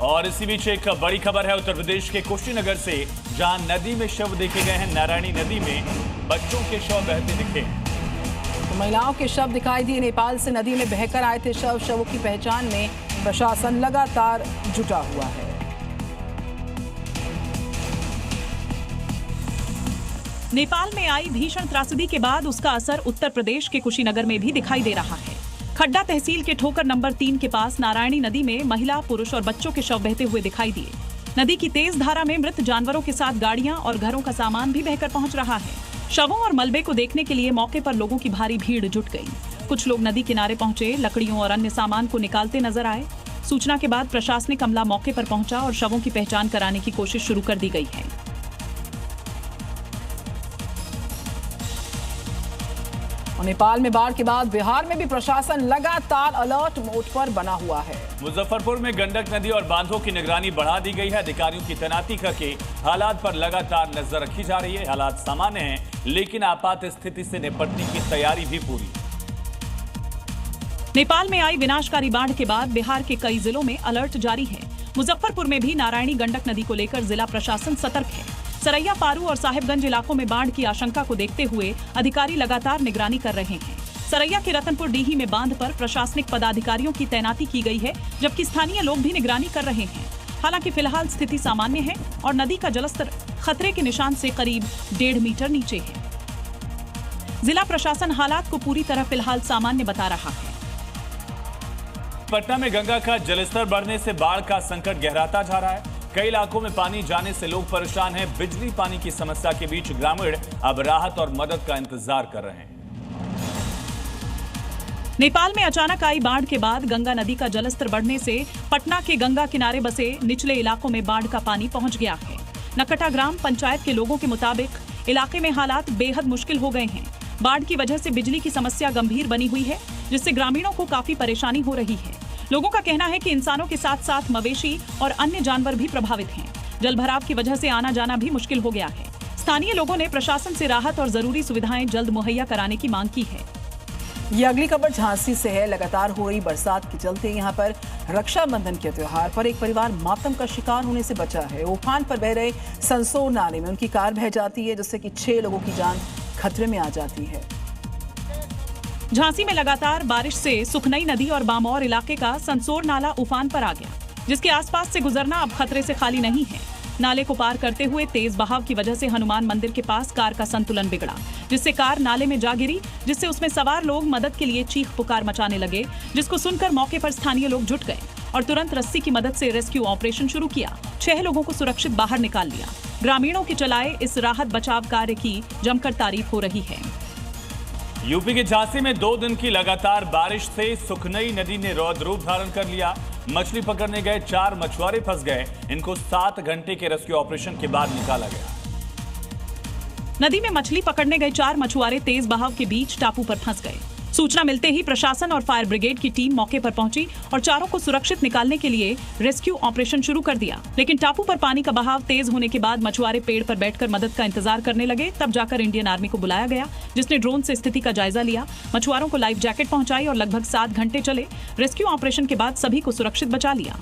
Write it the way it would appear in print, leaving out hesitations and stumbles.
और इसी बीच एक बड़ी खबर है उत्तर प्रदेश के कुशीनगर से, जहां नदी में शव देखे गए हैं। नारायणी नदी में बच्चों के शव बहते दिखे। तो महिलाओं के शव दिखाई दिए। नेपाल से नदी में बहकर आए थे शवों की पहचान में प्रशासन लगातार जुटा हुआ है। नेपाल में आई भीषण त्रासदी के बाद उसका असर उत्तर प्रदेश के कुशीनगर में भी दिखाई दे रहा है। खड्डा तहसील के ठोकर नंबर 3 के पास नारायणी नदी में महिला, पुरुष और बच्चों के शव बहते हुए दिखाई दिए। नदी की तेज धारा में मृत जानवरों के साथ गाड़ियां और घरों का सामान भी बहकर पहुंच रहा है। शवों और मलबे को देखने के लिए मौके पर लोगों की भारी भीड़ जुट गई। कुछ लोग नदी किनारे पहुंचे, लकड़ियों और अन्य सामान को निकालते नजर आए। सूचना के बाद प्रशासनिक अमला मौके पर पहुंचा और शवों की पहचान कराने की कोशिश शुरू कर दी गई है। नेपाल में बाढ़ के बाद बिहार में भी प्रशासन लगातार अलर्ट मोड पर बना हुआ है। मुजफ्फरपुर में गंडक नदी और बांधों की निगरानी बढ़ा दी गई है। अधिकारियों की तैनाती करके हालात पर लगातार नजर रखी जा रही है। हालात सामान्य हैं, लेकिन आपात स्थिति से निपटने की तैयारी भी पूरी। नेपाल में आई विनाशकारी बाढ़ के बाद बिहार के कई जिलों में अलर्ट जारी है। मुजफ्फरपुर में भी नारायणी गंडक नदी को लेकर जिला प्रशासन सतर्क है। सरैया, पारू और साहिबगंज इलाकों में बाढ़ की आशंका को देखते हुए अधिकारी लगातार निगरानी कर रहे हैं। सरैया के रतनपुर डीही में बांध पर प्रशासनिक पदाधिकारियों की तैनाती की गई है, जबकि स्थानीय लोग भी निगरानी कर रहे हैं। हालांकि फिलहाल स्थिति सामान्य है और नदी का जलस्तर खतरे के निशान से करीब 1.5 मीटर नीचे है। जिला प्रशासन हालात को पूरी तरह फिलहाल सामान्य बता रहा है। पटना में गंगा का जलस्तर बढ़ने से बाढ़ का संकट गहराता जा रहा है। कई इलाकों में पानी जाने से लोग परेशान हैं। बिजली पानी की समस्या के बीच ग्रामीण अब राहत और मदद का इंतजार कर रहे हैं। नेपाल में अचानक आई बाढ़ के बाद गंगा नदी का जलस्तर बढ़ने से पटना के गंगा किनारे बसे निचले इलाकों में बाढ़ का पानी पहुंच गया है। नकटा ग्राम पंचायत के लोगों के मुताबिक इलाके में हालात बेहद मुश्किल हो गए हैं। बाढ़ की वजह से बिजली की समस्या गंभीर बनी हुई है, जिससे ग्रामीणों को काफी परेशानी हो रही है। लोगों का कहना है कि इंसानों के साथ साथ मवेशी और अन्य जानवर भी प्रभावित हैं। जलभराव की वजह से आना जाना भी मुश्किल हो गया है। स्थानीय लोगों ने प्रशासन से राहत और जरूरी सुविधाएं जल्द मुहैया कराने की मांग की है। ये अगली खबर झांसी से है। लगातार हो रही बरसात के चलते यहां पर रक्षाबंधन के त्योहार पर एक परिवार मातम का शिकार होने से बचा है। उफान पर बह रहे संसोर नाले में उनकी कार बह जाती है, जिससे कि 6 लोगों की जान खतरे में आ जाती है। झांसी में लगातार बारिश से सुखनई नदी और बामौर इलाके का संसोर नाला उफान पर आ गया, जिसके आसपास से गुजरना अब खतरे से खाली नहीं है। नाले को पार करते हुए तेज बहाव की वजह से हनुमान मंदिर के पास कार का संतुलन बिगड़ा, जिससे कार नाले में जा गिरी, जिससे उसमें सवार लोग मदद के लिए चीख पुकार मचाने लगे, जिसको सुनकर मौके पर स्थानीय लोग जुट गए और तुरंत रस्सी की मदद से रेस्क्यू ऑपरेशन शुरू किया। 6 लोगों को सुरक्षित बाहर निकाल लिया। ग्रामीणों के चलाए इस राहत बचाव कार्य की जमकर तारीफ हो रही है। यूपी के झांसी में 2 दिन की लगातार बारिश से सुखनई नदी ने रौद्र रूप धारण कर लिया। मछली पकड़ने गए 4 मछुआरे फंस गए। इनको 7 घंटे के रेस्क्यू ऑपरेशन के बाद निकाला गया। नदी में मछली पकड़ने गए 4 मछुआरे तेज बहाव के बीच टापू पर फंस गए। सूचना मिलते ही प्रशासन और फायर ब्रिगेड की टीम मौके पर पहुंची और चारों को सुरक्षित निकालने के लिए रेस्क्यू ऑपरेशन शुरू कर दिया। लेकिन टापू पर पानी का बहाव तेज होने के बाद मछुआरे पेड़ पर बैठकर मदद का इंतजार करने लगे। तब जाकर इंडियन आर्मी को बुलाया गया, जिसने ड्रोन से स्थिति का जायजा लिया। मछुआरों को लाइफ जैकेट पहुंचाई और लगभग 7 घंटे चले रेस्क्यू ऑपरेशन के बाद सभी को सुरक्षित बचा लिया।